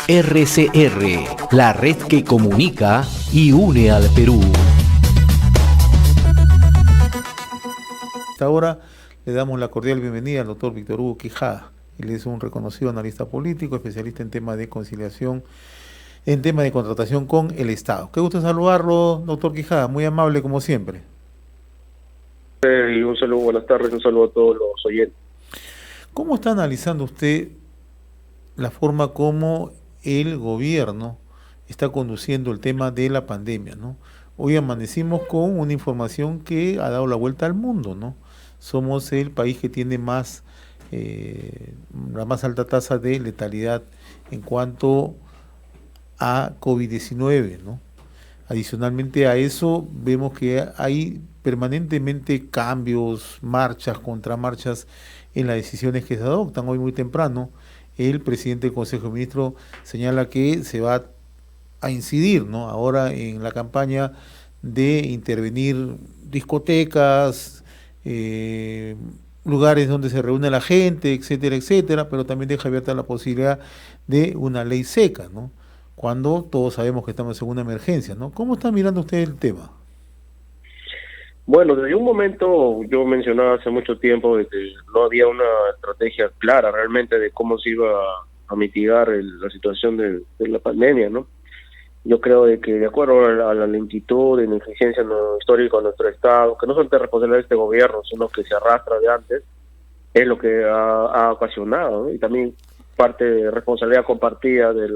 RCR, la red que comunica y une al Perú. Ahora le damos la cordial bienvenida al doctor Víctor Hugo Quijada. Él es un reconocido analista político, especialista en temas de conciliación, en temas de contratación con el Estado. Qué gusto saludarlo, doctor Quijada, muy amable como siempre. Y un saludo, buenas tardes, un saludo a todos los oyentes. ¿Cómo está analizando usted la forma como el gobierno está conduciendo el tema de la pandemia, ¿no? Hoy amanecimos con una información que ha dado la vuelta al mundo, ¿no? Somos el país que tiene la más alta tasa de letalidad en cuanto a COVID-19, ¿no? Adicionalmente a eso, vemos que hay permanentemente cambios, marchas, contramarchas en las decisiones que se adoptan. Hoy muy temprano, el presidente del Consejo de Ministros señala que se va a incidir, ¿no?, ahora en la campaña de intervenir discotecas, lugares donde se reúne la gente, etcétera, etcétera, pero también deja abierta la posibilidad de una ley seca, ¿no?, cuando todos sabemos que estamos en una emergencia, ¿no? ¿Cómo está mirando usted el tema? Bueno, desde un momento yo mencionaba hace mucho tiempo de que no había una estrategia clara realmente de cómo se iba a mitigar la situación de la pandemia, ¿no? Yo creo de que de acuerdo a la lentitud y la ineficiencia histórica de nuestro Estado, que no solamente es responsabilidad de este gobierno, sino que se arrastra de antes, es lo que ha ocasionado, ¿no? Y también parte de responsabilidad compartida de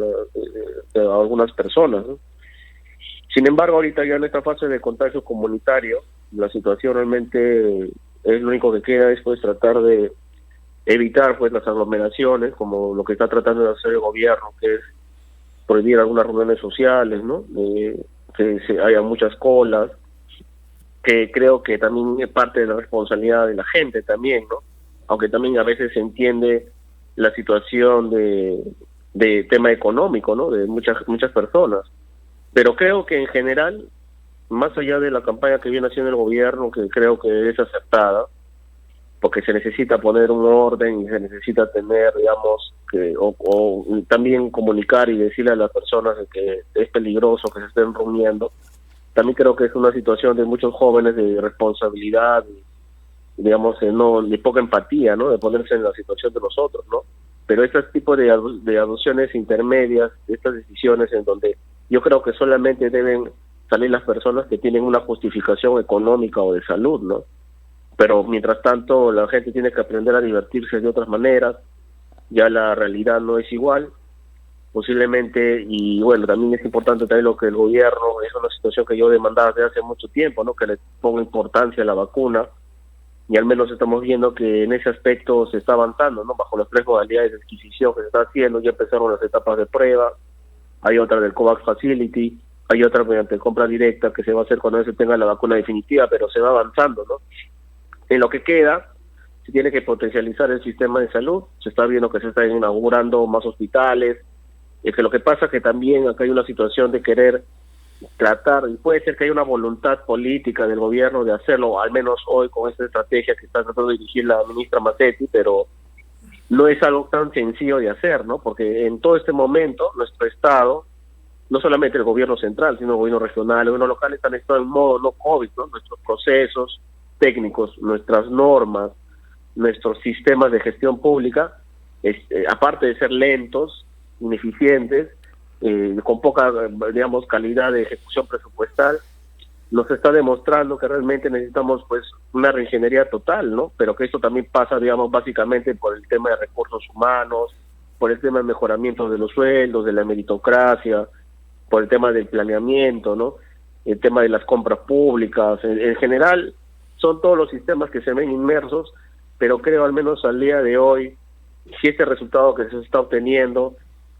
algunas personas, ¿no? Sin embargo, ahorita ya en esta fase de contagio comunitario, la situación realmente es lo único que queda es pues tratar de evitar pues las aglomeraciones, como lo que está tratando de hacer el gobierno, que es prohibir algunas reuniones sociales, ¿no? Que haya muchas colas, que creo que también es parte de la responsabilidad de la gente también, ¿no? Aunque también a veces se entiende la situación de tema económico, ¿no?, de muchas personas. Pero creo que en general, más allá de la campaña que viene haciendo el gobierno, que creo que es acertada, porque se necesita poner un orden y se necesita tener, digamos, o también comunicar y decirle a las personas que es peligroso que se estén reuniendo. También creo que es una situación de muchos jóvenes de responsabilidad, digamos, de poca empatía, ¿no?, de ponerse en la situación de nosotros, ¿no? Pero este tipo de adopciones intermedias, estas decisiones en donde yo creo que solamente deben salir las personas que tienen una justificación económica o de salud, ¿no? Pero mientras tanto la gente tiene que aprender a divertirse de otras maneras, ya la realidad no es igual, posiblemente, y bueno, también es importante también lo que el gobierno, es una situación que yo demandaba desde hace mucho tiempo, ¿no?, que le ponga importancia a la vacuna, y al menos estamos viendo que en ese aspecto se está avanzando, ¿no?, bajo las 3 modalidades de adquisición que se está haciendo. Ya empezaron las etapas de prueba, hay otra del COVAX Facility, hay otra mediante compra directa que se va a hacer cuando se tenga la vacuna definitiva, pero se va avanzando, ¿no? En lo que queda, se tiene que potencializar el sistema de salud, se está viendo que se están inaugurando más hospitales, es que lo que pasa es que también acá hay una situación de querer tratar, y puede ser que haya una voluntad política del gobierno de hacerlo, al menos hoy con esta estrategia que está tratando de dirigir la ministra Mazzetti, pero no es algo tan sencillo de hacer, ¿no? Porque en todo este momento nuestro Estado, no solamente el gobierno central, sino el gobierno regional, el gobierno local, están en modo no COVID, ¿no? Nuestros procesos técnicos, nuestras normas, nuestros sistemas de gestión pública, aparte de ser lentos, ineficientes, con poca, digamos, calidad de ejecución presupuestal, nos está demostrando que realmente necesitamos pues una reingeniería total, ¿no? Pero que esto también pasa, digamos, básicamente por el tema de recursos humanos, por el tema de mejoramiento de los sueldos, de la meritocracia, por el tema del planeamiento, ¿no?, el tema de las compras públicas. En general son todos los sistemas que se ven inmersos, pero creo al menos al día de hoy, si este resultado que se está obteniendo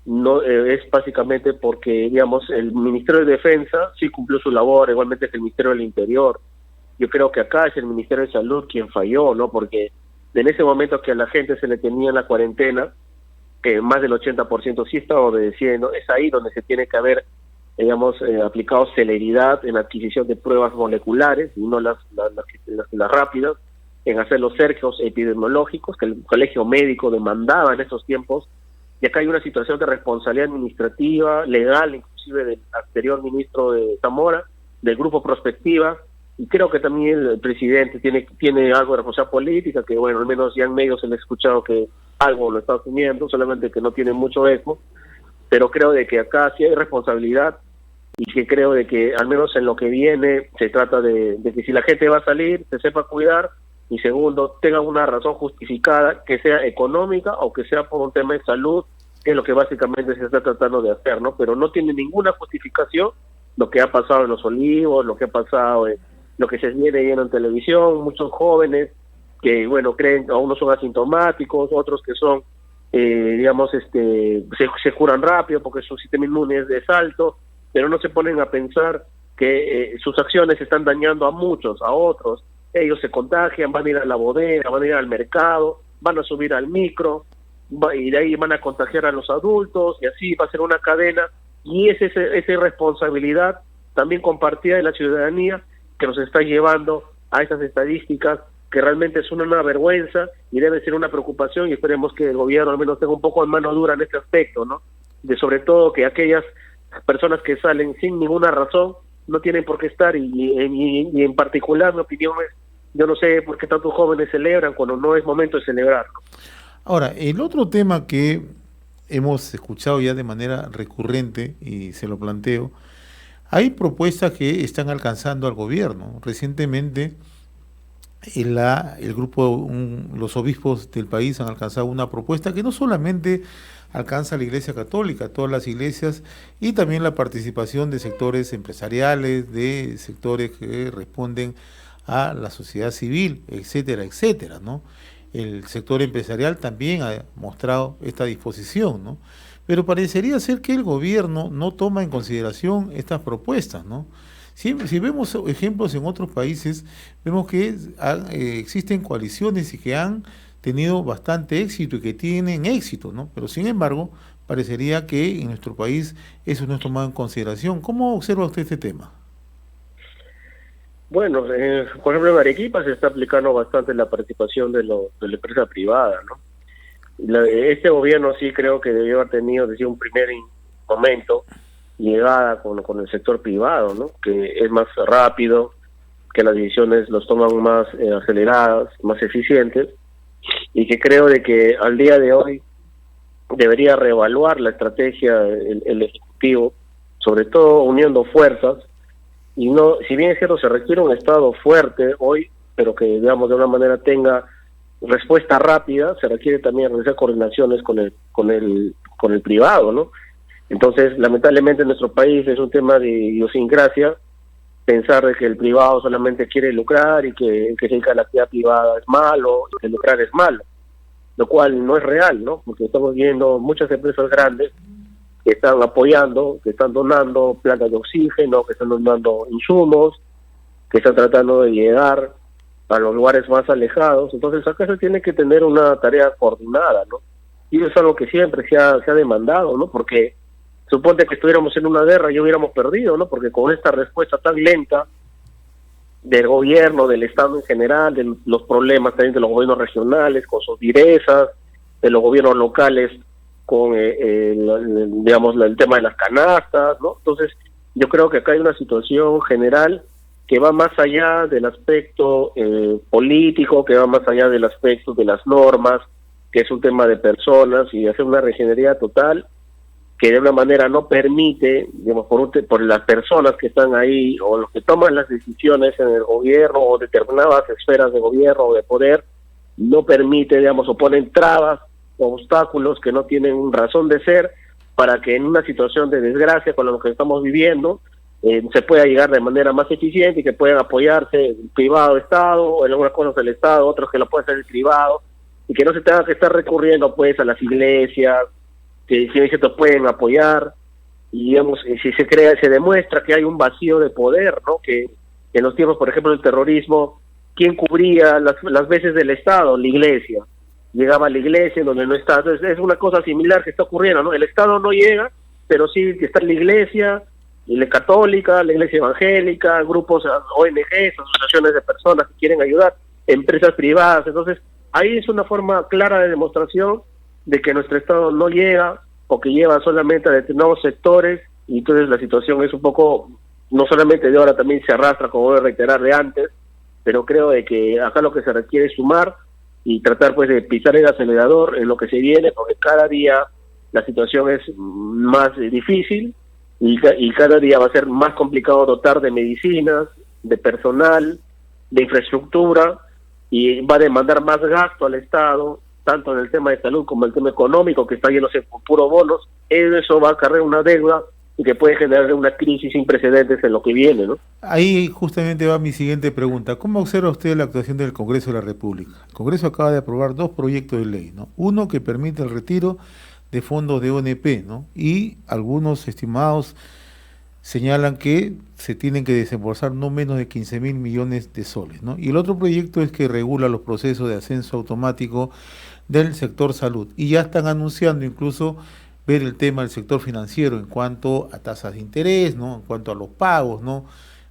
no es básicamente porque, digamos, el Ministerio de Defensa sí cumplió su labor, igualmente que el Ministerio del Interior. Yo creo que acá es el Ministerio de Salud quien falló, ¿no?, porque en ese momento que a la gente se le tenía en la cuarentena, que más del 80% sí está obedeciendo, es ahí donde se tiene que haber, digamos, aplicado celeridad en la adquisición de pruebas moleculares, y no las rápidas, en hacer los cercos epidemiológicos que el colegio médico demandaba en estos tiempos, y acá hay una situación de responsabilidad administrativa, legal, inclusive del anterior ministro de Zamora, del Grupo Prospectiva, y creo que también el presidente tiene algo de responsabilidad política, que bueno, al menos ya en medios se le ha escuchado que algo lo está asumiendo, solamente que no tiene mucho eco, pero creo de que acá sí hay responsabilidad, y que creo de que al menos en lo que viene se trata de que si la gente va a salir, se sepa cuidar, y segundo, tenga una razón justificada, que sea económica o que sea por un tema de salud, que es lo que básicamente se está tratando de hacer, ¿no? Pero no tiene ninguna justificación lo que ha pasado en Los Olivos, lo que ha pasado en lo que se viene viendo en televisión, muchos jóvenes que, bueno, creen, unos son asintomáticos, otros que son, digamos, se curan rápido porque su sistema inmune es de alto, pero no se ponen a pensar que sus acciones están dañando a muchos, a otros. Ellos se contagian, van a ir a la bodega, van a ir al mercado, van a subir al micro, y de ahí van a contagiar a los adultos, y así va a ser una cadena, y esa irresponsabilidad también compartida de la ciudadanía que nos está llevando a esas estadísticas que realmente son una vergüenza y debe ser una preocupación, y esperemos que el gobierno al menos tenga un poco de mano dura en este aspecto, ¿no? De sobre todo que aquellas personas que salen sin ninguna razón no tienen por qué estar, y en particular mi opinión es, yo no sé por qué tantos jóvenes celebran cuando no es momento de celebrar. Ahora, el otro tema que hemos escuchado ya de manera recurrente, y se lo planteo, hay propuestas que están alcanzando al gobierno. Recientemente el grupo, los obispos del país han alcanzado una propuesta que no solamente alcanza a la Iglesia Católica, todas las iglesias, y también la participación de sectores empresariales, de sectores que responden a la sociedad civil, etcétera, etcétera, ¿no? El sector empresarial también ha mostrado esta disposición, ¿no? Pero parecería ser que el gobierno no toma en consideración estas propuestas, ¿no? Si vemos ejemplos en otros países, vemos que existen coaliciones y que han tenido bastante éxito y que tienen éxito, ¿no? Pero sin embargo, parecería que en nuestro país eso no es tomado en consideración. ¿Cómo observa usted este tema? Bueno, por ejemplo en Arequipa se está aplicando bastante la participación de la empresa privada, ¿no? Este gobierno sí creo que debió haber tenido desde un primer momento llegada con el sector privado, ¿no? Que es más rápido, que las decisiones los toman más aceleradas, más eficientes, y que creo de que al día de hoy debería reevaluar la estrategia el Ejecutivo, sobre todo uniendo fuerzas, y no, si bien es cierto se requiere un Estado fuerte hoy, pero que digamos de una manera tenga respuesta rápida, se requiere también realizar coordinaciones con el privado, ¿no? Entonces, lamentablemente en nuestro país es un tema de idiosincrasia pensar de que el privado solamente quiere lucrar y que se dedica a la actividad privada es malo, y que lucrar es malo, lo cual no es real, ¿no? Porque estamos viendo muchas empresas grandes que están apoyando, que están donando plantas de oxígeno, que están donando insumos, que están tratando de llegar a los lugares más alejados. Entonces acá se tiene que tener una tarea coordinada, ¿no? Y eso es algo que siempre se ha demandado, ¿no? Porque suponte que estuviéramos en una guerra y hubiéramos perdido, ¿no? Porque con esta respuesta tan lenta del gobierno, del Estado en general, de los problemas también de los gobiernos regionales, con sus direzas, de los gobiernos locales, con digamos el tema de las canastas, ¿no? Entonces yo creo que acá hay una situación general que va más allá del aspecto político, que va más allá del aspecto de las normas, que es un tema de personas, y hacer una regenería total que de una manera no permite, digamos, por las personas que están ahí o los que toman las decisiones en el gobierno o determinadas esferas de gobierno o de poder, no permite, digamos, o ponen trabas o obstáculos que no tienen razón de ser para que en una situación de desgracia con lo que estamos viviendo se pueda llegar de manera más eficiente y que puedan apoyarse el privado, Estado, o en algunas cosas el Estado, otros que lo puede hacer el privado, y que no se tenga que estar recurriendo pues a las iglesias, que si se pueden apoyar, y digamos, si se demuestra que hay un vacío de poder, ¿no? Que en los tiempos, por ejemplo, del terrorismo, ¿quién cubría las veces del Estado? La iglesia. Llegaba a la iglesia donde no está. Entonces es una cosa similar que está ocurriendo, ¿no? El Estado no llega, pero sí está la iglesia, la católica, la iglesia evangélica, grupos, ONGs, asociaciones de personas que quieren ayudar, empresas privadas. Entonces ahí es una forma clara de demostración de que nuestro Estado no llega o que lleva solamente a determinados sectores, y entonces la situación es un poco, no solamente de ahora, también se arrastra, como voy a reiterar, de antes, pero creo de que acá lo que se requiere es sumar y tratar pues de pisar el acelerador en lo que se viene, porque cada día la situación es más difícil y cada día va a ser más complicado dotar de medicinas, de personal, de infraestructura, y va a demandar más gasto al Estado, tanto en el tema de salud como en el tema económico, que está yéndose por puro bonos. Eso va a acarrear una deuda y que puede generar una crisis sin precedentes en lo que viene, ¿no? Ahí justamente va mi siguiente pregunta. ¿Cómo observa usted la actuación del Congreso de la República? El Congreso acaba de aprobar 2 proyectos de ley, ¿no? Uno que permite el retiro de fondos de ONP, ¿no? Y algunos estimados señalan que se tienen que desembolsar no menos de 15.000 millones de soles, ¿no? Y el otro proyecto es que regula los procesos de ascenso automático del sector salud. Y ya están anunciando incluso ver el tema del sector financiero en cuanto a tasas de interés, ¿no? En cuanto a los pagos, ¿no?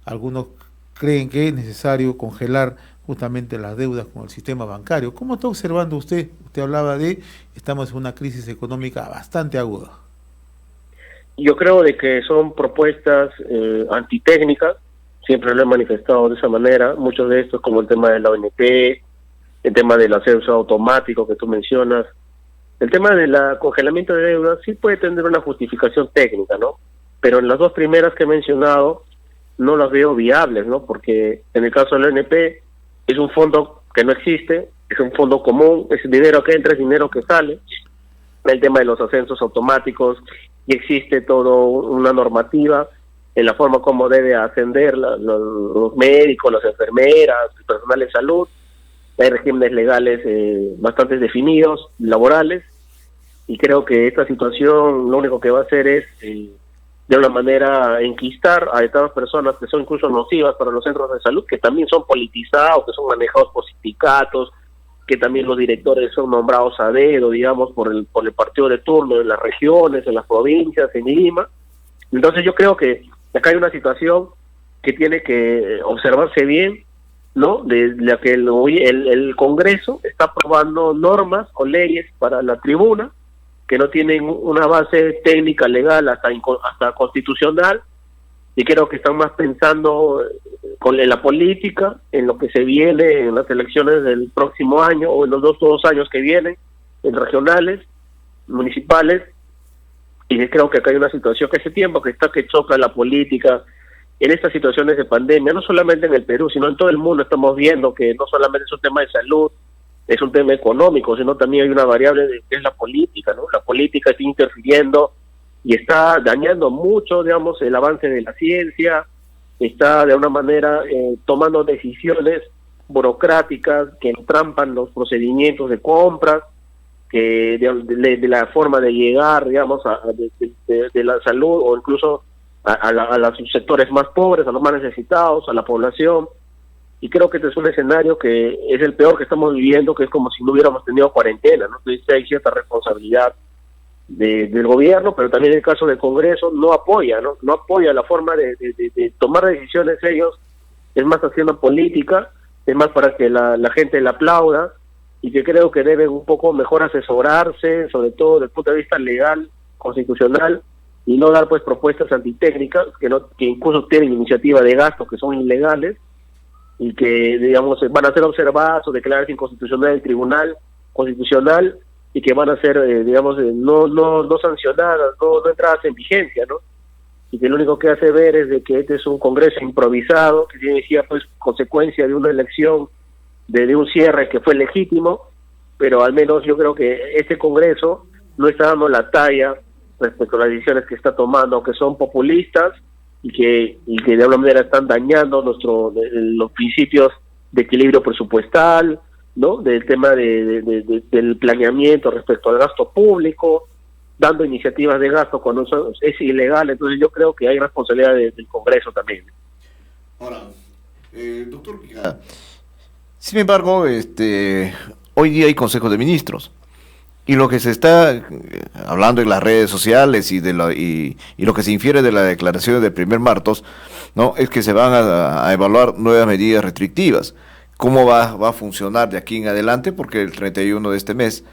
Algunos creen que es necesario congelar justamente las deudas con el sistema bancario. ¿Cómo está observando usted? Usted hablaba de, estamos en una crisis económica bastante aguda. Yo creo de que son propuestas antitécnicas, siempre lo he manifestado de esa manera, muchos de estos como el tema de la ONP, el tema del ascenso automático que tú mencionas, el tema del congelamiento de deudas sí puede tener una justificación técnica, ¿no? Pero en las 2 primeras que he mencionado no las veo viables, ¿no? Porque en el caso de la ONP es un fondo que no existe, es un fondo común, es dinero que entra, es dinero que sale. El tema de los ascensos automáticos, y existe toda una normativa en la forma como debe ascender los médicos, las enfermeras, el personal de salud. Hay regímenes legales bastante definidos, laborales, y creo que esta situación lo único que va a hacer es de alguna manera enquistar a estas personas que son incluso nocivas para los centros de salud, que también son politizados, que son manejados por sindicatos, que también los directores son nombrados a dedo, digamos, por el partido de turno en las regiones, en las provincias, en Lima. Entonces yo creo que acá hay una situación que tiene que observarse bien, ¿no? De la que el Congreso está aprobando normas o leyes para la tribuna que no tienen una base técnica, legal, hasta constitucional, y creo que están más pensando en la política, en lo que se viene en las elecciones del próximo año o en los dos años que vienen, en regionales, municipales, y creo que acá hay una situación que hace tiempo que choca la política en estas situaciones de pandemia, no solamente en el Perú, sino en todo el mundo. Estamos viendo que no solamente es un tema de salud, es un tema económico, sino también hay una variable que es la política, ¿no? La política está interfiriendo y está dañando mucho, digamos, el avance de la ciencia, está de alguna manera tomando decisiones burocráticas que entrampan los procedimientos de compras, que de la forma de llegar, digamos, de la salud o incluso a los sectores más pobres, a los más necesitados, a la población. Y creo que este es un escenario que es el peor que estamos viviendo, que es como si no hubiéramos tenido cuarentena, ¿no? Entonces hay cierta responsabilidad del gobierno, pero también en el caso del Congreso no apoya la forma de tomar decisiones ellos, es más haciendo política, es más para que la gente la aplauda, y que creo que deben un poco mejor asesorarse, sobre todo desde el punto de vista legal, constitucional, y no dar pues propuestas antitécnicas que incluso tienen iniciativas de gasto que son ilegales y que, digamos, van a ser observadas o declaradas inconstitucional el Tribunal Constitucional, y que van a ser, digamos, no sancionadas, no entradas en vigencia, ¿no? Y que lo único que hace ver es de que este es un Congreso improvisado, que tiene pues consecuencia de una elección, de un cierre que fue legítimo, pero al menos yo creo que este Congreso no está dando la talla respecto a las decisiones que está tomando, que son populistas y que de alguna manera están dañando los principios de equilibrio presupuestal, ¿no? Del tema del planeamiento respecto al gasto público, dando iniciativas de gasto cuando es ilegal. Entonces yo creo que hay responsabilidad del Congreso también. Ahora, doctor Quijada, sin embargo, hoy día hay consejos de ministros, y lo que se está hablando en las redes sociales y lo que se infiere de las declaraciones del primer martes, ¿no?, es que se van a evaluar nuevas medidas restrictivas. ¿Cómo va a funcionar de aquí en adelante? Porque el 31 de este mes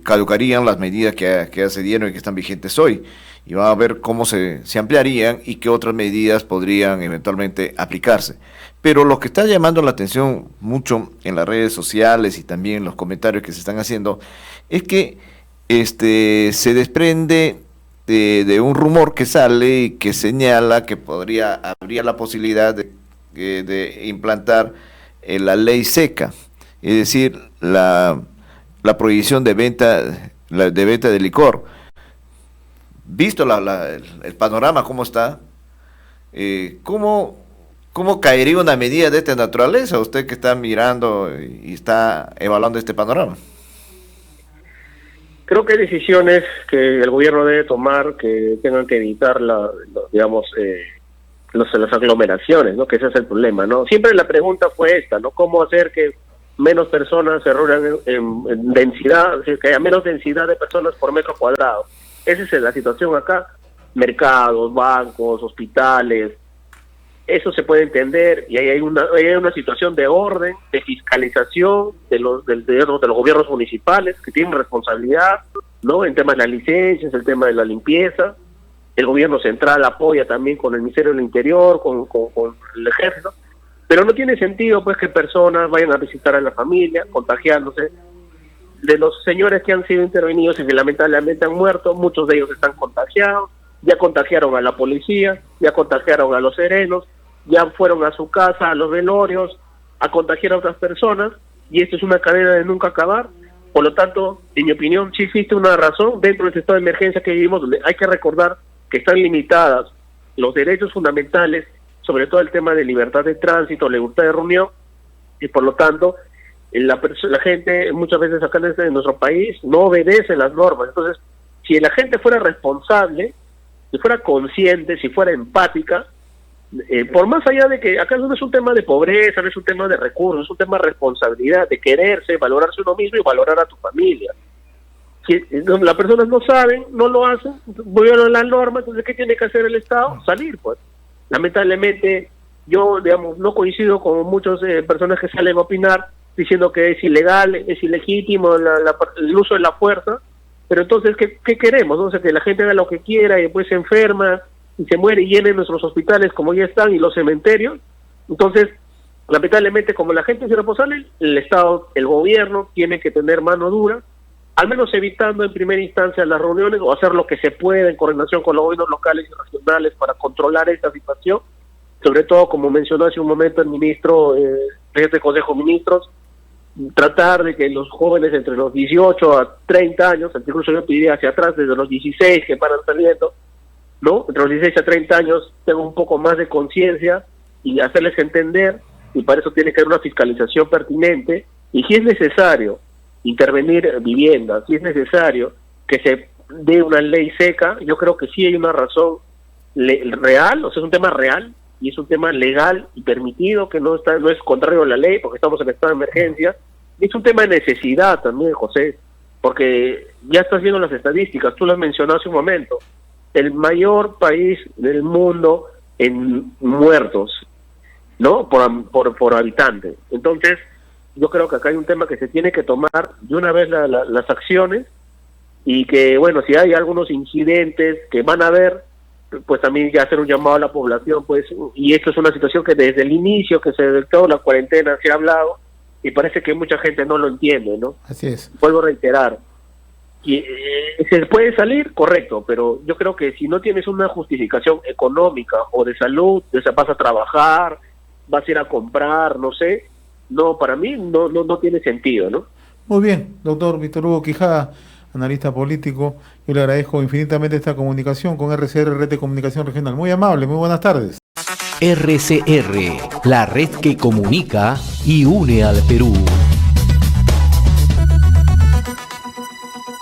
caducarían las medidas que se dieron y que están vigentes hoy. Y va a ver cómo se ampliarían y qué otras medidas podrían eventualmente aplicarse. Pero lo que está llamando la atención mucho en las redes sociales y también en los comentarios que se están haciendo es que se desprende de un rumor que sale y que señala que habría la posibilidad de implantar la ley seca, es decir, la prohibición de venta de licor. Visto el panorama cómo está, ¿cómo caería una medida de esta naturaleza? Usted que está mirando y está evaluando este panorama. Creo que hay decisiones que el gobierno debe tomar que tengan que evitar las aglomeraciones, ¿no? Que ese es el problema, ¿no? Siempre la pregunta fue esta, ¿no? ¿Cómo hacer que menos personas se reúnan en densidad, es decir, que haya menos densidad de personas por metro cuadrado? Esa es la situación acá. Mercados, bancos, hospitales, eso se puede entender, y ahí hay una situación de orden, de fiscalización de los gobiernos municipales que tienen responsabilidad, ¿no? En temas de las licencias, el tema de la limpieza. El gobierno central apoya también con el Ministerio del Interior, con el Ejército, pero no tiene sentido pues que personas vayan a visitar a la familia contagiándose. De los señores que han sido intervenidos y que lamentablemente han muerto, muchos de ellos están contagiados, ya contagiaron a la policía, ya contagiaron a los serenos, ya fueron a su casa, a los velorios, a contagiar a otras personas, y esto es una cadena de nunca acabar. Por lo tanto, en mi opinión, sí existe una razón dentro de este estado de emergencia que vivimos, donde hay que recordar que están limitadas los derechos fundamentales, sobre todo el tema de libertad de tránsito, libertad de reunión, y por lo tanto, la gente muchas veces acá en nuestro país no obedece las normas. Entonces, si la gente fuera responsable, si fuera consciente, si fuera empática, por más allá de que acá no es un tema de pobreza, no es un tema de recursos, es un tema de responsabilidad, de quererse, valorarse uno mismo y valorar a tu familia. Si las personas no saben, no lo hacen, violan la norma, entonces ¿qué tiene que hacer el Estado? Salir, pues. Lamentablemente, yo, digamos, no coincido con muchas personas que salen a opinar diciendo que es ilegal, es ilegítimo el uso de la fuerza, pero entonces, ¿qué queremos? ¿No? O sea, que la gente haga lo que quiera y después se enferma y se muere y llenen nuestros hospitales como ya están y los cementerios. Entonces, lamentablemente, como la gente es irresponsable, el Estado, el gobierno tiene que tener mano dura, al menos evitando en primera instancia las reuniones o hacer lo que se pueda en coordinación con los gobiernos locales y regionales para controlar esta situación, sobre todo, como mencionó hace un momento el ministro, presidente del Consejo de Ministros, tratar de que los jóvenes entre los 18 a 30 años, incluso yo pediría hacia atrás, desde los 16 que paran saliendo, ¿no? Entre los 16 a 30 años tengan un poco más de conciencia y hacerles entender, y para eso tiene que haber una fiscalización pertinente, y si es necesario intervenir viviendas, si es necesario que se dé una ley seca, yo creo que sí hay una razón real, o sea, es un tema real, y es un tema legal y permitido, que no es contrario a la ley, porque estamos en estado de emergencia. Y es un tema de necesidad también, José, porque ya estás viendo las estadísticas, tú las mencionaste hace un momento, el mayor país del mundo en muertos, ¿no? Por habitante. Entonces, yo creo que acá hay un tema que se tiene que tomar de una vez las acciones, y que, bueno, si hay algunos incidentes que van a haber, pues también ya hacer un llamado a la población, pues, y esto es una situación que desde el inicio que se detectó la cuarentena se ha hablado, y parece que mucha gente no lo entiende, ¿no? Así es. Vuelvo a reiterar, y se puede salir, correcto, pero yo creo que si no tienes una justificación económica o de salud, o sea, vas a trabajar, vas a ir a comprar, no sé, no, para mí no tiene sentido, ¿no? Muy bien, doctor Víctor Hugo Quijada, analista político, yo le agradezco infinitamente esta comunicación con RCR, Red de Comunicación Regional. Muy amable, muy buenas tardes. RCR, la red que comunica y une al Perú.